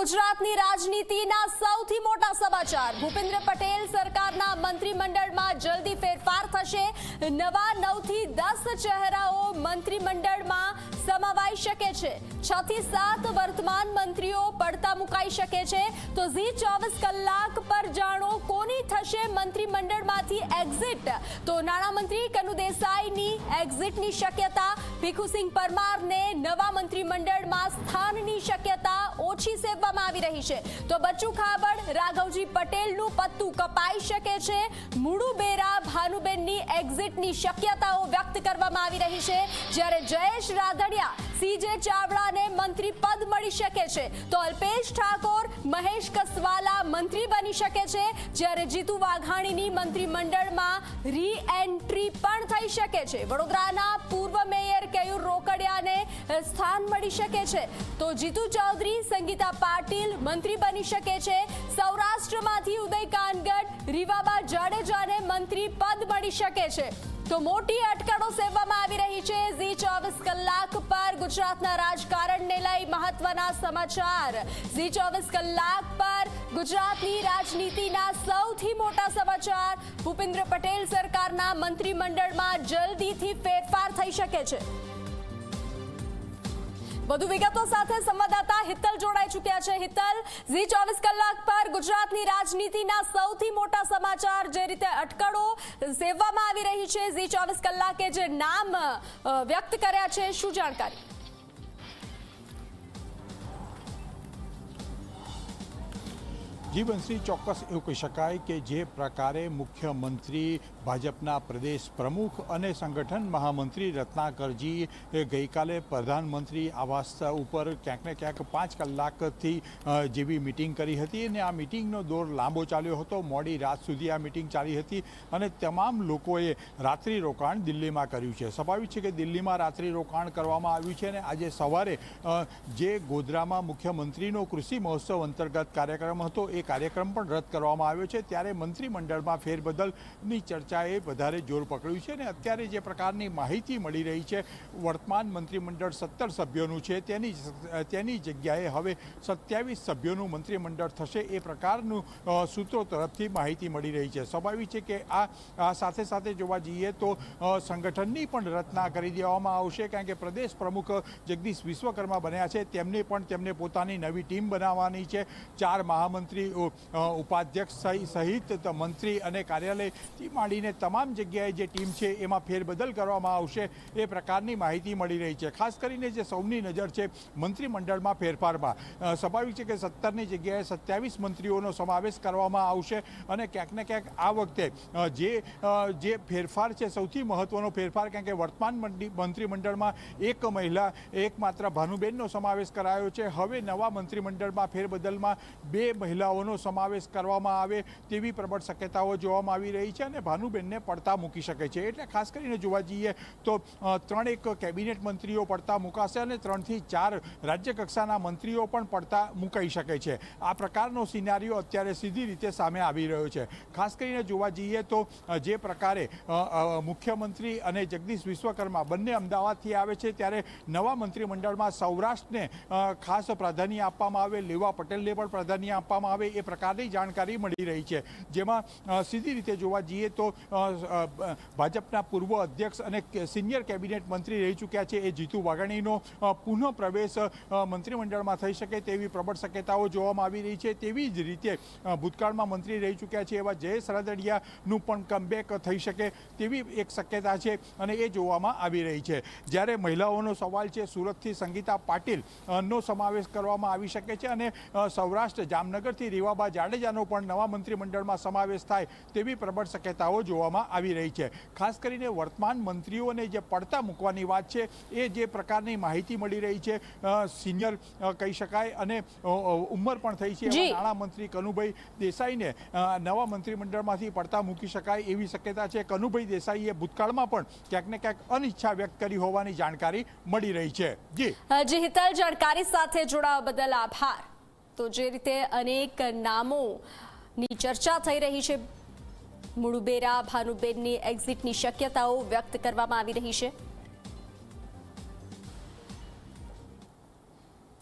ગુજરાતની રાજનીતિના સૌથી મોટા સમાચાર। ભૂપેન્દ્ર પટેલ સરકારના મંત્રીમંડળમાં જલ્દી ફેરફાર થશે। નવા 9 થી 10 ચહેરાઓ મંત્રીમંડળમાં સમાવાઈ શકે છે। 6 થી 7 વર્તમાન મંત્રીઓ પડતા મુકાઈ શકે છે। તો ઝી 24 કલાક પર જાણો કોની થશે મંત્રીમંડળમાંથી એક્ઝિટ। તો નાણામંત્રી કનુ દેસાઈની એક્ઝિટની શક્યતા, ભીખુસિંહ પરમારને નવા મંત્રીમંડળમાં સ્થાનની શક્યતા ઓછી સેવવામાં આવી રહી છે। તો બચ્ચુ ખાબડ, રાઘવજી પટેલનું પત્તું કપાઈ શકે છે। મુડુ બેરા, ભાનુબેનની એક્ઝિટની શક્યતાઓ વ્યક્ત કરવામાં આવી રહી છે। જ્યારે જયેશ રાદડિયા, સીજે ચાવડાને મંત્રી પદ મળી શકે છે। તો અલ્પેશ ઠાકોર, મહેશ કસવાલા મંત્રી બની શકે છે। જ્યારે જીતુ વાઘાણીની મંત્રીમંડળમાં રી એન્ટ્રી પણ થઈ શકે છે। વડોદરાના પૂર્વ મેયર કેયુર રોકડિયાને સ્થાન મળી શકે છે। તો જીતુ ચૌધરી, સંગીતા પાટીલ મંત્રી બની શકે છે। સૌરાષ્ટ્રમાંથી ઉદય કાનગડ, રીવાબા જાડેજાને મંત્રી પદ મળી શકે છે। તો મોટી અટકળો સેવવામાં આવી રહી છે। ઝી 24 કલાક પર ગુજરાતના રાજકારણને લઈ મહત્વના સમાચાર। ઝી 24 કલાક પર ગુજરાતની રાજનીતિના સૌથી મોટા સમાચાર। ભૂપેન્દ્ર પટેલ સરકારના મંત્રીમંડળમાં જલ્દીથી ફેરફાર થઈ શકે છે। વધુ વિગતો સાથે સંવાદદાતા હિતલ જોડાઈ ચૂક્યા છે। હિતલ, ઝી 24 કલાક પર ગુજરાતની રાજનીતિના સૌથી મોટા સમાચાર, જે રીતે અટકળો સેવવામાં આવી રહી છે, ઝી 24 કલાકે જે નામ વ્યક્ત કર્યા છે, શું જાણકારી? જી બંસી, ચોક્કસ એવું કહી શકાય કે જે પ્રકારે મુખ્યમંત્રી, ભાજપના પ્રદેશ પ્રમુખ અને સંગઠન મહામંત્રી રત્નાકરજી ગઈકાલે પ્રધાનમંત્રી આવાસ ઉપર ક્યાંક ને ક્યાંક 5 કલાકથી જેવી મિટિંગ કરી હતી અને આ મિટિંગનો દોર લાંબો ચાલ્યો હતો। મોડી રાત સુધી આ મિટિંગ ચાલી હતી અને તમામ લોકોએ રાત્રિ રોકાણ દિલ્હીમાં કર્યું છે। સ્વાભાવિક છે કે દિલ્હીમાં રાત્રિ રોકાણ કરવામાં આવ્યું છે અને આજે સવારે જે ગોધરામાં મુખ્યમંત્રીનો કૃષિ મહોત્સવ અંતર્ગત કાર્યક્રમ હતો એ કાર્યક્રમ પણ રદ કરવામાં આવ્યો છે। ત્યારે મંત્રીમંડળમાં ફેરબદલની ચર્ચાએ વધારે જોર પકડ્યું છે અને અત્યારે જે પ્રકારની માહિતી મળી રહી છે, વર્તમાન મંત્રીમંડળ 17 સભ્યોનું છે, તેની જગ્યાએ હવે 27 સભ્યોનું મંત્રીમંડળ થશે, એ પ્રકારનું સૂત્રો તરફથી માહિતી મળી રહી છે। સ્વાભાવિક છે કે આ સાથે સાથે જોવા જઈએ તો સંગઠનની પણ રચના કરી દેવામાં આવશે, કારણ કે પ્રદેશ પ્રમુખ જગદીશ વિશ્વકર્મા બન્યા છે, તેમને પોતાની નવી ટીમ બનાવવાની છે। 4 મહામંત્રી, ઉપાધ્યક્ષ સહિત મંત્રી અને કાર્યાલયથી માંડીને તમામ જગ્યાએ જે ટીમ છે એમાં ફેરબદલ કરવામાં આવશે, એ પ્રકારની માહિતી મળી રહી છે। ખાસ કરીને જે સૌની નજર છે મંત્રીમંડળમાં ફેરફારમાં, સ્વાભાવિક છે કે 17ની જગ્યાએ 27 મંત્રીઓનો સમાવેશ કરવામાં આવશે અને ક્યાંક ને ક્યાંક આ વખતે જે ફેરફાર છે, સૌથી મહત્વનો ફેરફાર, કારણ કે વર્તમાન મંત્રીમંડળમાં એક મહિલા, એકમાત્ર ભાનુબેનનો સમાવેશ કરાયો છે। હવે નવા મંત્રીમંડળમાં ફેરબદલમાં 2 મહિલાઓનો સમાવેશ કરવામાં આવે તેવી પ્રબળ શક્યતાઓ જોવામાં આવી રહી છે અને ભાનુબેનને પડતા મૂકી શકે છે। એટલે ખાસ કરીને જોવા જઈએ તો 3 કેબિનેટ મંત્રીઓ પડતા મુકાશે અને 3 થી 4 રાજ્ય કક્ષાના મંત્રીઓ પણ પડતા મુકાઈ શકે છે। આ પ્રકારનો સિનારીઓ અત્યારે સીધી રીતે સામે આવી રહ્યો છે। ખાસ કરીને જોવા જઈએ તો જે પ્રકારે મુખ્યમંત્રી અને જગદીશ વિશ્વકર્મા બંને અમદાવાદથી આવે છે, ત્યારે નવા મંત્રીમંડળમાં સૌરાષ્ટ્રને ખાસ પ્રાધાન્ય આપવામાં આવે, લેવા પટેલને પણ પ્રાધાન્ય આપવામાં આવે, એ પ્રકારની જાણકારી મળી રહી છે। જેમાં સીધી રીતે જોવા જઈએ તો ભાજપના પૂર્વ અધ્યક્ષ અને સિનિયર કેબિનેટ મંત્રી રહી ચૂક્યા છે એ જીતુ વાઘાણીનો પુનઃ પ્રવેશ મંત્રીમંડળમાં થઈ શકે તેવી પ્રબળ શક્યતાઓ જોવામાં આવી રહી છે। તેવી જ રીતે ભૂતકાળમાં મંત્રી રહી ચૂક્યા છે એવા જયેશ રાદડિયાનું પણ કમબેક થઈ શકે તેવી એક શક્યતા છે અને એ જોવામાં આવી રહી છે। જ્યારે મહિલાઓનો સવાલ છે, સુરતથી સંગીતા પાટીલનો સમાવેશ કરવામાં આવી શકે છે અને સૌરાષ્ટ્ર જામનગરથી રીવાબા જાડેજાનો પણ નવા મંત્રીમંડળમાં સમાવેશ થાય તેવી પ્રબળ શક્યતાઓ જોવામાં આવી રહી છે। ખાસ કરીને વર્તમાન મંત્રીઓને જે પડતા મૂકવાની વાત છે, એ જે પ્રકારની માહિતી મળી રહી છે, સિનિયર કહી શકાય અને ઉંમર પણ થઈ છે એવા નાણામંત્રી કનુભાઈ દેસાઈને નવા મંત્રીમંડળમાંથી પડતા મૂકી શકાય એવી શક્યતા છે। કનુભાઈ દેસાઈએ ભૂતકાળમાં પણ ક્યાંક ને ક્યાંક અનિચ્છા વ્યક્ત કરી હોવાની જાણકારી મળી રહી છે। જી હિતલ, જાણકારી સાથે જોડાવા બદલ આભાર। તો જે રીતે અનેક નામોની ચર્ચા થઈ રહી છે, મુડુ બેરા, ભાનુબેનની એક્ઝિટની શક્યતાઓ વ્યક્ત કરવામાં આવી રહી છે।